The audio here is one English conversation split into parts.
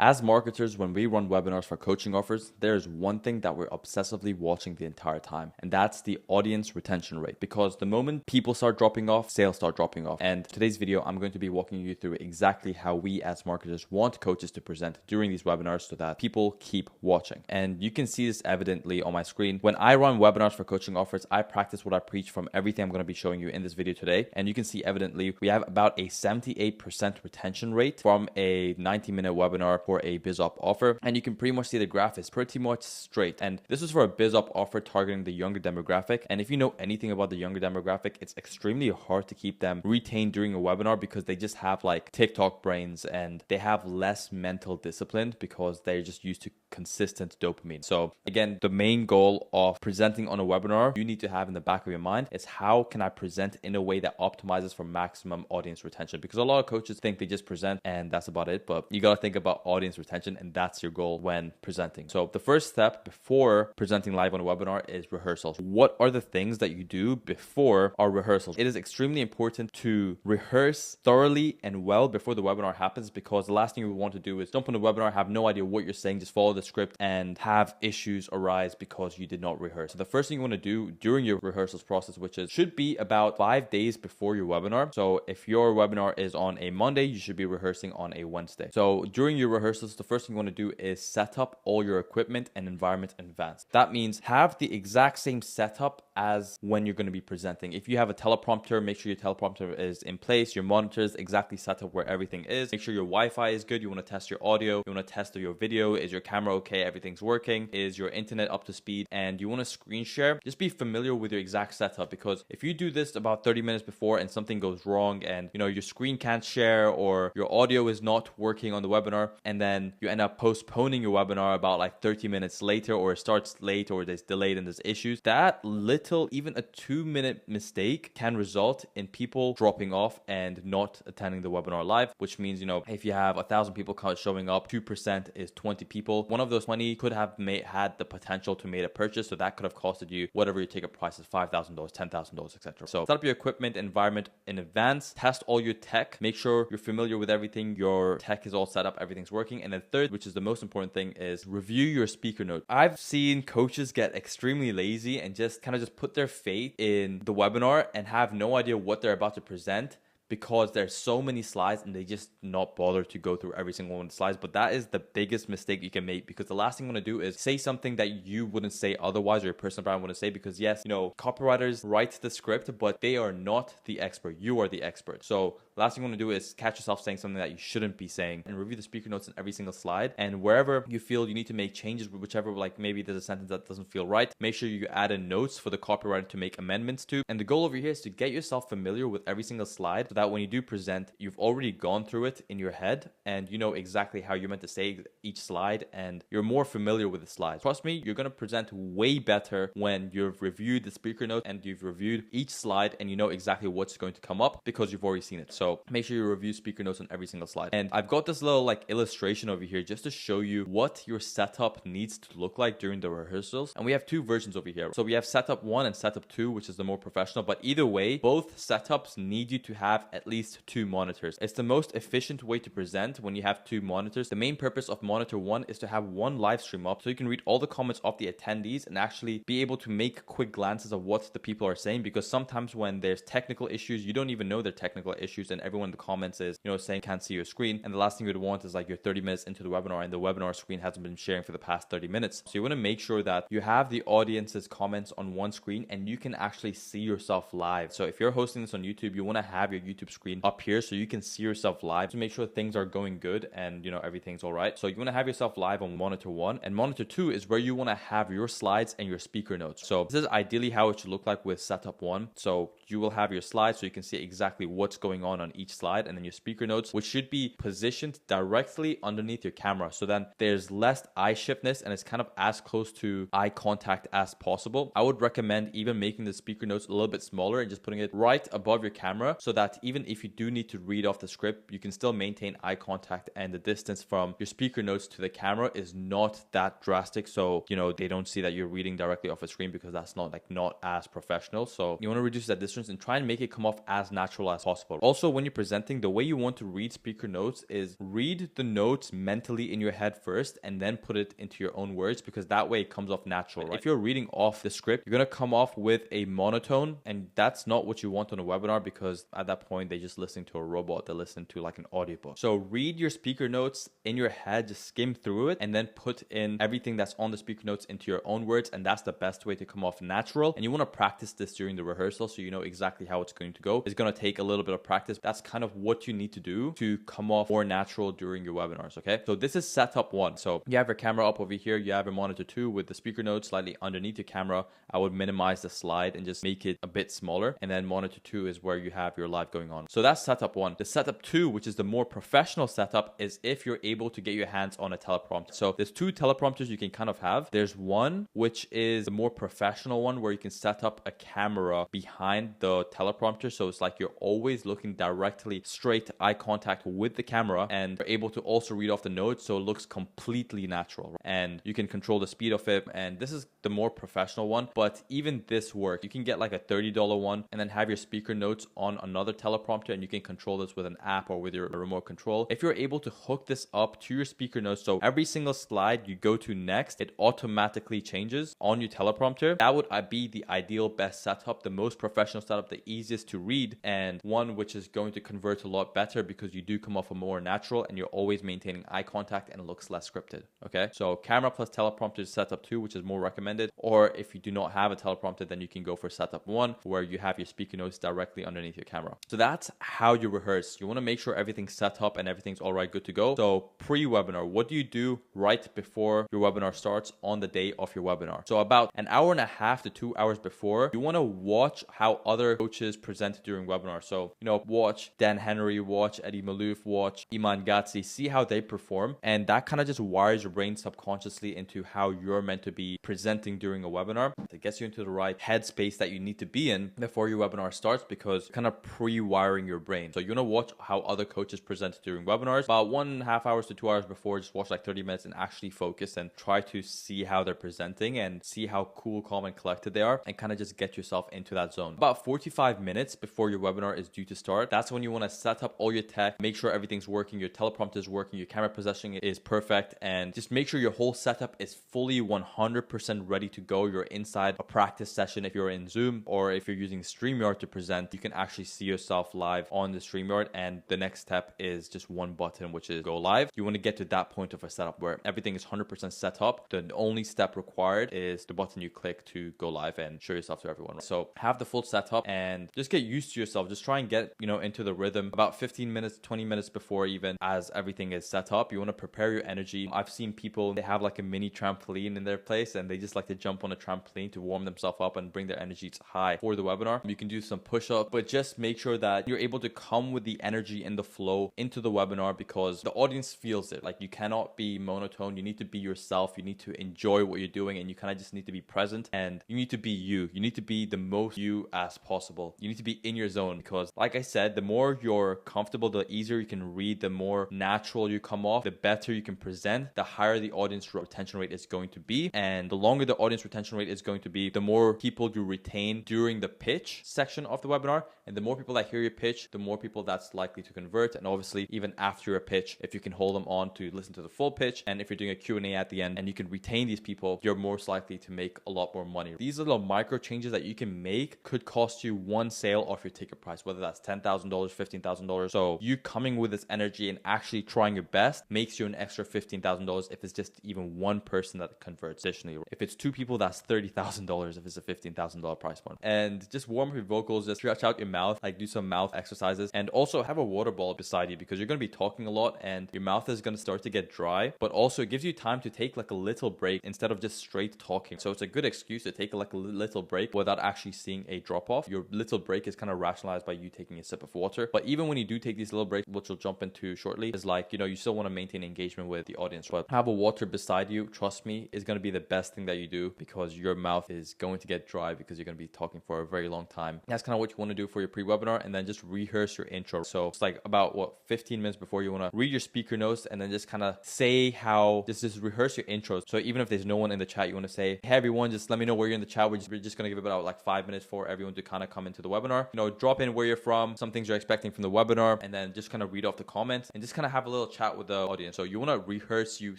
As marketers, when we run webinars for coaching offers, there's one thing that we're obsessively watching the entire time, and that's the audience retention rate. Because the moment people start dropping off, sales start dropping off. And today's video, I'm going to be walking you through exactly how we as marketers want coaches to present during these webinars so that people keep watching. And you can see this evidently on my screen. When I run webinars for coaching offers, I practice what I preach from everything I'm going to be showing you in this video today. And you can see evidently we have about a 78% retention rate from a 90-minute webinar for a BizOp offer. And you can pretty much see the graph is pretty much straight. And this is for a BizOp offer targeting the younger demographic. And if you know anything about the younger demographic, it's extremely hard to keep them retained during a webinar because they just have like TikTok brains and they have less mental discipline because they're just used to consistent dopamine. So again, the main goal of presenting on a webinar you need to have in the back of your mind is how can I present in a way that optimizes for maximum audience retention? Because a lot of coaches think they just present and that's about it, but you got to think about audience retention, and that's your goal when presenting. So the first step before presenting live on a webinar is rehearsals. What are the things that you do before our rehearsals? It is extremely important to rehearse thoroughly and well before the webinar happens, because the last thing you want to do is jump on a webinar, have no idea what you're saying, just follow the script and have issues arise because you did not rehearse. So the first thing you want to do during your rehearsals process, which should be about 5 days before your webinar. So if your webinar is on a Monday, you should be rehearsing on a Wednesday. So during your rehearsals, the first thing you want to do is set up all your equipment and environment in advance. That means have the exact same setup as when you're going to be presenting. If you have a teleprompter, make sure your teleprompter is in place, your monitors exactly set up where everything is. Make sure your Wi-Fi is good. You want to test your audio, you want to test your video. Is your camera okay? Everything's working. Is your internet up to speed? And you want to screen share. Just be familiar with your exact setup, because if you do this about 30 minutes before and something goes wrong and your screen can't share or your audio is not working on the webinar, and then you end up postponing your webinar about like 30 minutes later, or it starts late, or there's delayed and there's issues, that little, even a 2-minute mistake can result in people dropping off and not attending the webinar live, which means, if you have 1,000 people showing up, 2% is 20 people. One of those 20 could have had the potential to make a purchase. So that could have costed you whatever your ticket price is, $5,000, $10,000, etc. So set up your equipment environment in advance, test all your tech, make sure you're familiar with everything, your tech is all set up, everything's working. And then third, which is the most important thing, is review your speaker notes. I've seen coaches get extremely lazy and just put their faith in the webinar and have no idea what they're about to present, because there's so many slides and they just not bother to go through every single one of the slides. But that is the biggest mistake you can make, because the last thing you want to do is say something that you wouldn't say otherwise, or your personal brand wouldn't say, because yes, copywriters write the script, but they are not the expert. You are the expert. So last thing you want to do is catch yourself saying something that you shouldn't be saying, and review the speaker notes in every single slide. And wherever you feel you need to make changes, whichever, like maybe there's a sentence that doesn't feel right, make sure you add in notes for the copywriter to make amendments to. And the goal over here is to get yourself familiar with every single slide, so that when you do present, you've already gone through it in your head and you know exactly how you're meant to say each slide, and you're more familiar with the slides. Trust me, you're going to present way better when you've reviewed the speaker notes and you've reviewed each slide and you know exactly what's going to come up because you've already seen it. So make sure you review speaker notes on every single slide. And I've got this little illustration over here just to show you what your setup needs to look like during the rehearsals. And we have two versions over here. So we have setup 1 and setup 2, which is the more professional, but either way, both setups need you to have at least 2 monitors. It's the most efficient way to present when you have 2 monitors. The main purpose of monitor 1 is to have one live stream up so you can read all the comments of the attendees and actually be able to make quick glances of what the people are saying, because sometimes when there's technical issues, you don't even know they're technical issues, and everyone in the comments is saying can't see your screen, and the last thing you'd want is you're 30 minutes into the webinar and the webinar screen hasn't been sharing for the past 30 minutes. So you want to make sure that you have the audience's comments on one screen and you can actually see yourself live. So if you're hosting this on YouTube, you want to have your YouTube screen up here so you can see yourself live to make sure things are going good and everything's all right. So you want to have yourself live on monitor 1, and monitor 2 is where you want to have your slides and your speaker notes. So this is ideally how it should look like with setup 1. So you will have your slides so you can see exactly what's going on each slide, and then your speaker notes, which should be positioned directly underneath your camera, so then there's less eye shiftness and it's kind of as close to eye contact as possible. I would recommend even making the speaker notes a little bit smaller and just putting it right above your camera, so that even if you do need to read off the script, you can still maintain eye contact, and the distance from your speaker notes to the camera is not that drastic, so they don't see that you're reading directly off a screen, because that's not as professional. So you want to reduce that distance and try and make it come off as natural as possible. Also, Also, when you're presenting, the way you want to read speaker notes is read the notes mentally in your head first and then put it into your own words, because that way it comes off natural, right? If you're reading off the script, you're going to come off with a monotone, and that's not what you want on a webinar, because at that point they just listen to a robot. They listen to like an audiobook. So read your speaker notes in your head, just skim through it, and then put in everything that's on the speaker notes into your own words, and that's the best way to come off natural. And you want to practice this during the rehearsal so you know exactly how it's going to go. It's going to take a little bit of practice. That's kind of what you need to do to come off more natural during your webinars, okay? So this is setup 1. So you have your camera up over here, you have your monitor 2 with the speaker notes slightly underneath your camera. I would minimize the slide and just make it a bit smaller, and then monitor 2 is where you have your live going on. So that's setup 1. The setup 2, which is the more professional setup, is if you're able to get your hands on a teleprompter. So there's 2 teleprompters you can kind of have. There's one which is the more professional one where you can set up a camera behind the teleprompter, so it's like you're always looking directly straight eye contact with the camera, and you're able to also read off the notes so it looks completely natural, and you can control the speed of it. And this is the more professional one, but even this works. You can get like a $30 one and then have your speaker notes on another teleprompter, and you can control this with an app or with your remote control. If you're able to hook this up to your speaker notes, so every single slide you go to next, it automatically changes on your teleprompter, that would be the ideal best setup, the most professional setup, the easiest to read, and one which is going to convert a lot better because you do come off a more natural and you're always maintaining eye contact and it looks less scripted. Okay, so camera plus teleprompter is setup 2, which is more recommended. Or if you do not have a teleprompter, then you can go for setup 1, where you have your speaker notes directly underneath your camera. So that's how you rehearse. You want to make sure everything's set up and everything's all right, good to go. So pre-webinar, what do you do right before your webinar starts on the day of your webinar? So about an hour and a half to 2 hours before, you want to watch how other coaches present during webinars. So, watch Dan Henry, watch Eddie Malouf, watch Iman Ghatzi, see how they perform. And that kind of just wires your brain subconsciously into how you're meant to be presenting during a webinar. It gets you into the right headspace that you need to be in before your webinar starts, because you're kind of pre-wiring your brain. So you want to watch how other coaches present during webinars. About 1.5 hours to 2 hours before, just watch like 30 minutes and actually focus and try to see how they're presenting and see how cool, calm, and collected they are, and kind of just get yourself into that zone. About 45 minutes before your webinar is due to start, that's when you want to set up all your tech, make sure everything's working, your teleprompter is working, your camera positioning is perfect, and just make sure your whole setup is fully 100% ready to go. You're inside a practice session. If you're in Zoom or if you're using StreamYard to present, you can actually see yourself live on the StreamYard, and the next step is just one button, which is go live. You want to get to that point of a setup where everything is 100% set up. The only step required is the button you click to go live and show yourself to everyone. So have the full setup and just get used to yourself. Just try and get, into the rhythm about 15 minutes, 20 minutes before, even as everything is set up. You want to prepare your energy. I've seen people, they have like a mini trampoline in their place and they just like to jump on a trampoline to warm themselves up and bring their energy high for the webinar. You can do some push-ups, but just make sure that you're able to come with the energy and the flow into the webinar, because the audience feels it. Like, you cannot be monotone. You need to be yourself. You need to enjoy what you're doing, and you kind of just need to be present, and you need to be you. You need to be the most you as possible. You need to be in your zone, because like I said, the more you're comfortable, the easier you can read, the more natural you come off, the better you can present, the higher the audience retention rate is going to be. And the longer the audience retention rate is going to be, the more people you retain during the pitch section of the webinar. And the more people that hear your pitch, the more people that's likely to convert. And obviously, even after a pitch, if you can hold them on to listen to the full pitch, and if you're doing a Q&A at the end and you can retain these people, you're most likely to make a lot more money. These little micro changes that you can make could cost you one sale off your ticket price, whether that's $10,000, $15,000. So you coming with this energy and actually trying your best makes you an extra $15,000 if it's just even one person that converts. Additionally, if it's two people, that's $30,000 if it's a $15,000 price point. And just warm up your vocals, just stretch out your mouth, like do some mouth exercises, and also have a water bottle beside you, because you're going to be talking a lot and your mouth is going to start to get dry. But also it gives you time to take like a little break instead of just straight talking. So it's a good excuse to take like a little break without actually seeing a drop off. Your little break is kind of rationalized by you taking a sip of water. But even when you do take these little breaks, which we'll jump into shortly, is like, you still want to maintain engagement with the audience. But have a water beside you, trust me, is going to be the best thing that you do, because your mouth is going to get dry because you're going to be talking for a very long time. That's kind of what you want to do for your pre-webinar, and then just rehearse your intro. So it's like about 15 minutes before, you want to read your speaker notes and then just kind of say how, just rehearse your intros. So even if there's no one in the chat, you want to say, hey everyone, just let me know where you're in the chat. We're just going to give it about like 5 minutes for everyone to kind of come into the webinar. Drop in where you're from, something things you're expecting from the webinar, and then just kind of read off the comments and just kind of have a little chat with the audience. So you want to rehearse you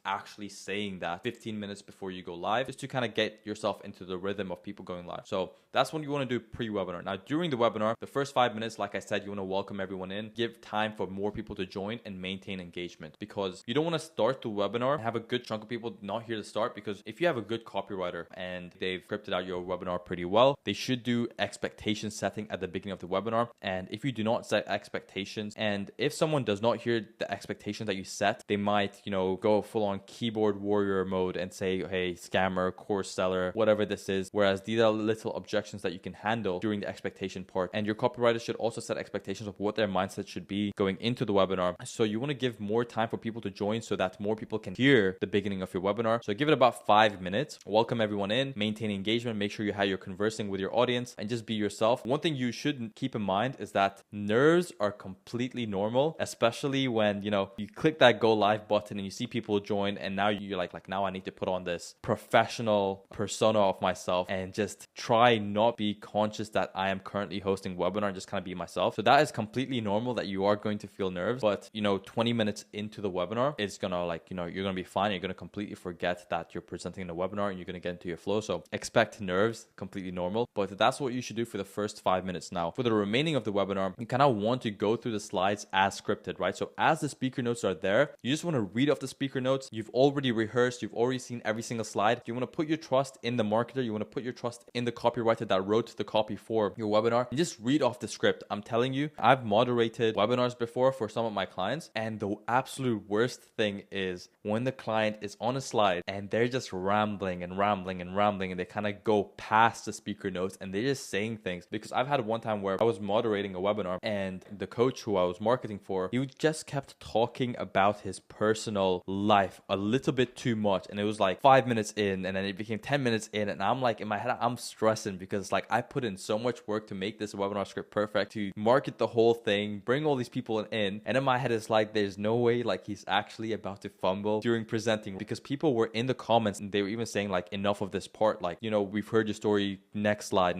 actually saying that 15 minutes before you go live, just to kind of get yourself into the rhythm of people going live. So that's when you want to do pre-webinar. Now, during the webinar, the first 5 minutes, like I said, you want to welcome everyone in, give time for more people to join and maintain engagement, because you don't want to start the webinar and have a good chunk of people not here to start. Because if you have a good copywriter and they've scripted out your webinar pretty well, they should do expectation setting at the beginning of the webinar. And if you do not set expectations, and if someone does not hear the expectations that you set, they might, go full on keyboard warrior mode and say, hey, scammer, course seller, whatever this is. Whereas these are little objections that you can handle during the expectation part. And your copywriter should also set expectations of what their mindset should be going into the webinar. So you want to give more time for people to join so that more people can hear the beginning of your webinar. So give it about 5 minutes, welcome everyone in, maintain engagement, make sure you're conversing with your audience, and just be yourself. One thing you should keep in mind is that nerves are completely normal, especially when, you click that go live button and you see people join, and now you're like, now I need to put on this professional persona of myself and just try not be conscious that I am currently hosting webinar and just kind of be myself. So that is completely normal that you are going to feel nerves, but 20 minutes into the webinar, it's gonna you're gonna be fine. You're gonna completely forget that you're presenting in a webinar and you're gonna get into your flow. So expect nerves, completely normal, but that's what you should do for the first 5 minutes. Now, for the remaining of the webinar, you kind of want to go through the slides as scripted, right? So as the speaker notes are there, you just want to read off the speaker notes. You've already rehearsed, you've already seen every single slide. You want to put your trust in the marketer, you want to put your trust in the copywriter that wrote the copy for your webinar, and just read off the script. I'm telling you, I've moderated webinars before for some of my clients, and the absolute worst thing is when the client is on a slide and they're just rambling and rambling and rambling, and they kind of go past the speaker notes and they're just saying things. Because I've had one time where I was moderating a webinar and the coach who I was marketing for, he just kept talking about his personal life a little bit too much, and it was like 5 minutes in, and then it became 10 minutes in, and I'm like, in my head I'm stressing because I put in so much work to make this webinar script perfect, to market the whole thing, bring all these people in, and in my head it's like, there's no way he's actually about to fumble during presenting, because people were in the comments and they were even saying enough of this part, we've heard your story, next slide.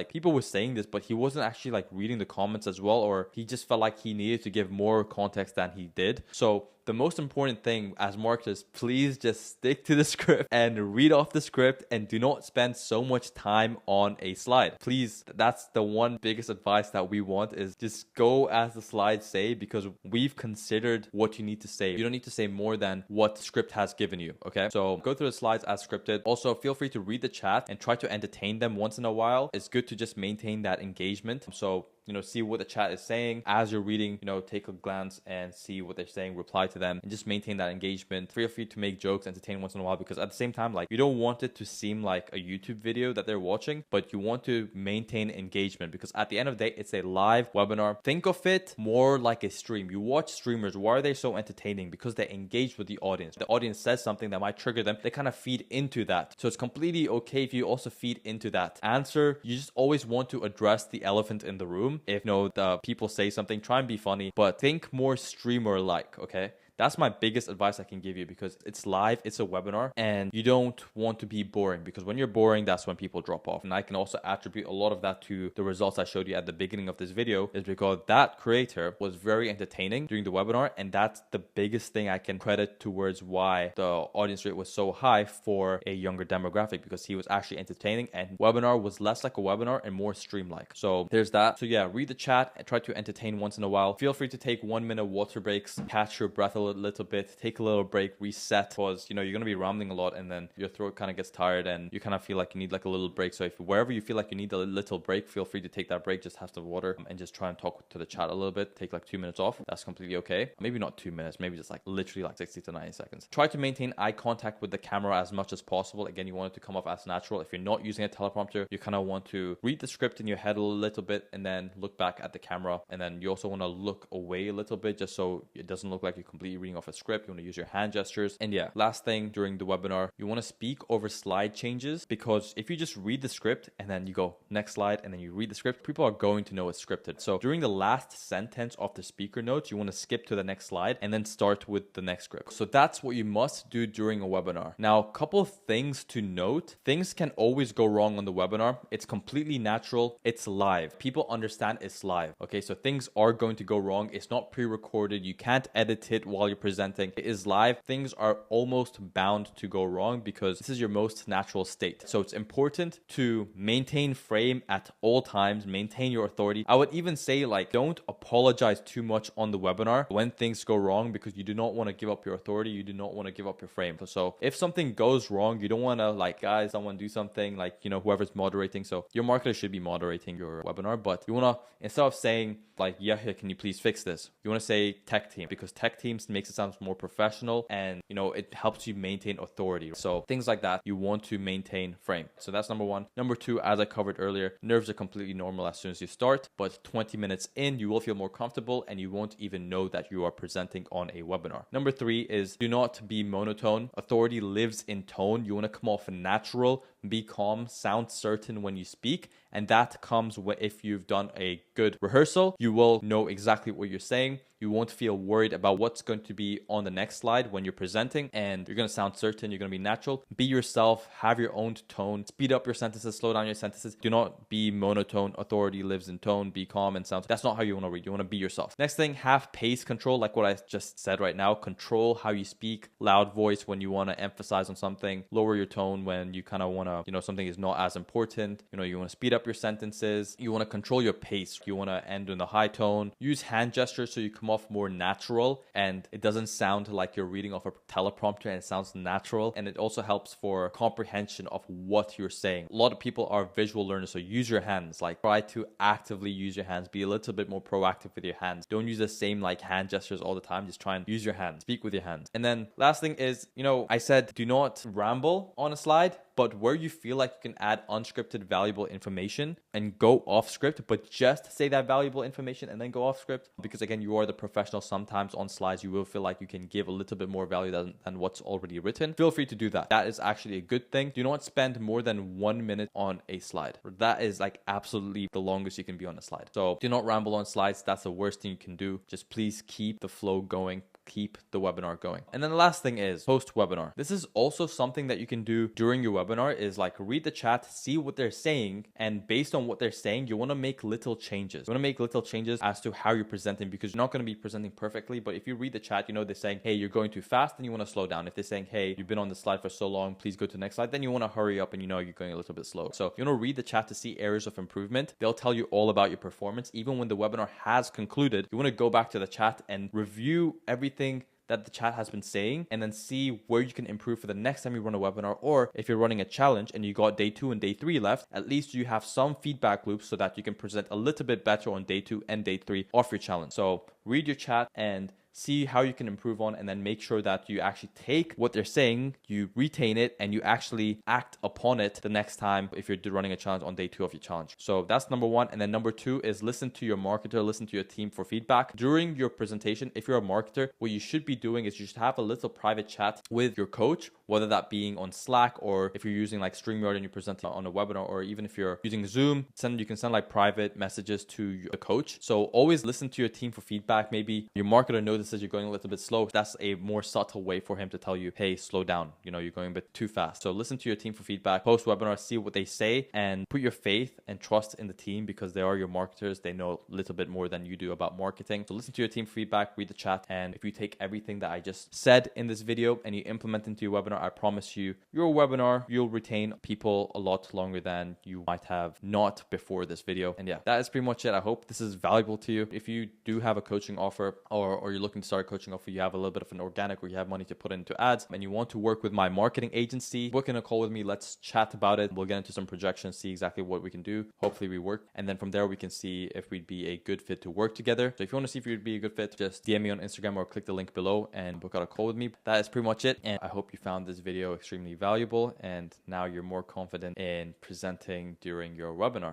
People were saying this, but he wasn't actually reading the comments as well, or he just felt like he needed to give more context than he did. So the most important thing as marketers, please just stick to the script and read off the script, and do not spend so much time on a slide. Please, that's the one biggest advice that we want, is just go as the slides say, because we've considered what you need to say. You don't need to say more than what the script has given you, okay? So go through the slides as scripted. Also, feel free to read the chat and try to entertain them once in a while. It's good to just maintain that engagement. So see what the chat is saying as you're reading, take a glance and see what they're saying, reply to them, and just maintain that engagement. Feel free to make jokes, entertain once in a while, because at the same time, you don't want it to seem like a YouTube video that they're watching, but you want to maintain engagement, because at the end of the day, it's a live webinar. Think of it more like a stream. You watch streamers. Why are they so entertaining? Because they engage with the audience. The audience says something that might trigger them. They kind of feed into that. So it's completely okay if you also feed into that answer. You just always want to address the elephant in the room. If the people say something, try and be funny, but think more streamer-like, okay? That's my biggest advice I can give you, because it's live, it's a webinar, and you don't want to be boring, because when you're boring, that's when people drop off. And I can also attribute a lot of that to the results I showed you at the beginning of this video, is because that creator was very entertaining during the webinar, and that's the biggest thing I can credit towards why the audience rate was so high for a younger demographic, because he was actually entertaining, and webinar was less like a webinar and more stream-like. So there's that. So yeah, read the chat and try to entertain once in a while. Feel free to take 1 minute water breaks, catch your breath a little bit, take a little break, reset, because you're going to be rambling a lot, and then your throat kind of gets tired and you kind of feel like you need a little break. So if wherever you feel like you need a little break, feel free to take that break, just have some water, and just try and talk to the chat a little bit. Take 2 minutes off. That's completely okay. Maybe not 2 minutes, maybe just literally 60 to 90 seconds. Try to maintain eye contact with the camera as much as possible. Again, you want it to come off as natural. If you're not using a teleprompter, you kind of want to read the script in your head a little bit and then look back at the camera, and then you also want to look away a little bit, just so it doesn't look like you're completely completely reading off a script. You want to use your hand gestures. And yeah, last thing during the webinar, you want to speak over slide changes, because if you just read the script and then you go next slide and then you read the script, people are going to know it's scripted. So during the last sentence of the speaker notes, you want to skip to the next slide and then start with the next script. So that's what you must do during a webinar. Now, a couple of things to note. Things can always go wrong on the webinar. It's completely natural. It's live. People understand it's live. Okay, so things are going to go wrong. It's not pre-recorded. You can't edit it while you're presenting. It is live. Things are almost bound to go wrong because this is your most natural state. So it's important to maintain frame at all times, maintain your authority. I would even say, like, don't apologize too much on the webinar when things go wrong, because you do not want to give up your authority. You do not want to give up your frame. So if something goes wrong, you don't want to, like, guys, someone do something, like, you know, whoever's moderating. So your marketer should be moderating your webinar, but you want to, instead of saying like, Yahya, can you please fix this? You want to say tech team, because tech teams makes it sound more professional and, you know, it helps you maintain authority. So things like that, you want to maintain frame. So that's number one. Number two, as I covered earlier, nerves are completely normal as soon as you start, but 20 minutes in, you will feel more comfortable and you won't even know that you are presenting on a webinar. Number three is do not be monotone. Authority lives in tone. You want to come off natural, be calm, sound certain when you speak. And that comes if you've done a good rehearsal. You will know exactly what you're saying. You won't feel worried about what's going to be on the next slide when you're presenting, and you're going to sound certain. You're going to be natural. Be yourself. Have your own tone. Speed up your sentences. Slow down your sentences. Do not be monotone. Authority lives in tone. Be calm and sound. That's not how you want to read. You want to be yourself. Next thing, have pace control, like what I just said right now. Control how you speak. Loud voice when you want to emphasize on something. Lower your tone when you kind of want to, you know, something is not as important. You know, you want to speed up your sentences. You want to control your pace. You want to end in a high tone. Use hand gestures so you come off more natural and it doesn't sound like you're reading off a teleprompter, and it sounds natural. And it also helps for comprehension of what you're saying. A lot of people are visual learners, so use your hands. Like, try to actively use your hands. Be a little bit more proactive with your hands. Don't use the same like hand gestures all the time. Just try and use your hands. Speak with your hands. And then last thing is, you know, I said do not ramble on a slide, but where you feel like you can add unscripted valuable information and go off script, but just say that valuable information and then go off script, because again, you are the professional. Sometimes on slides you will feel like you can give a little bit more value than what's already written. Feel free to do that. That is actually a good thing. Do not spend more than 1 minute on a slide. That is like absolutely the longest you can be on a slide. So do not ramble on slides. That's the worst thing you can do. Just please keep the flow going. Keep the webinar going. And then the last thing is post webinar. This is also something that you can do during your webinar, is like read the chat, see what they're saying, and based on what they're saying, you want to make little changes. You want to make little changes as to how you're presenting, because you're not going to be presenting perfectly. But if you read the chat, you know they're saying, hey, you're going too fast, then you want to slow down. If they're saying, hey, you've been on the slide for so long, please go to the next slide, then you want to hurry up and you know you're going a little bit slow. So you want to read the chat to see areas of improvement. They'll tell you all about your performance. Even when the webinar has concluded, you want to go back to the chat and review everything that the chat has been saying, and then see where you can improve for the next time you run a webinar. Or if you're running a challenge and you got day 2 and day 3 left, at least you have some feedback loops so that you can present a little bit better on day 2 and day 3 of your challenge. So read your chat and see how you can improve on, and then make sure that you actually take what they're saying, you retain it, and you actually act upon it the next time if you're running a challenge on day 2 of your challenge. So that's number 1. And then number 2 is listen to your marketer, listen to your team for feedback. During your presentation, if you're a marketer, what you should be doing is you should have a little private chat with your coach, whether that being on Slack, or if you're using like StreamYard and you're presenting on a webinar, or even if you're using Zoom, you can send like private messages to the coach. So always listen to your team for feedback. Maybe your marketer notices you're going a little bit slow. That's a more subtle way for him to tell you, hey, slow down. You know, you're going a bit too fast. So listen to your team for feedback. Post webinar, see what they say, and put your faith and trust in the team, because they are your marketers. They know a little bit more than you do about marketing. So listen to your team for feedback, read the chat, and if you take everything that I just said in this video and you implement into your webinar, I promise you, your webinar, you'll retain people a lot longer than you might have not before this video. And yeah, that is pretty much it. I hope this is valuable to you. If you do have a coaching offer, or you're looking to start a coaching offer, you have a little bit of an organic, or you have money to put into ads, and you want to work with my marketing agency, book in a call with me. Let's chat about it. We'll get into some projections, see exactly what we can do. Hopefully we work. And then from there, we can see if we'd be a good fit to work together. So if you want to see if you'd be a good fit, just DM me on Instagram or click the link below and book out a call with me. That is pretty much it. And I hope you found this video extremely valuable, and now you're more confident in presenting during your webinar.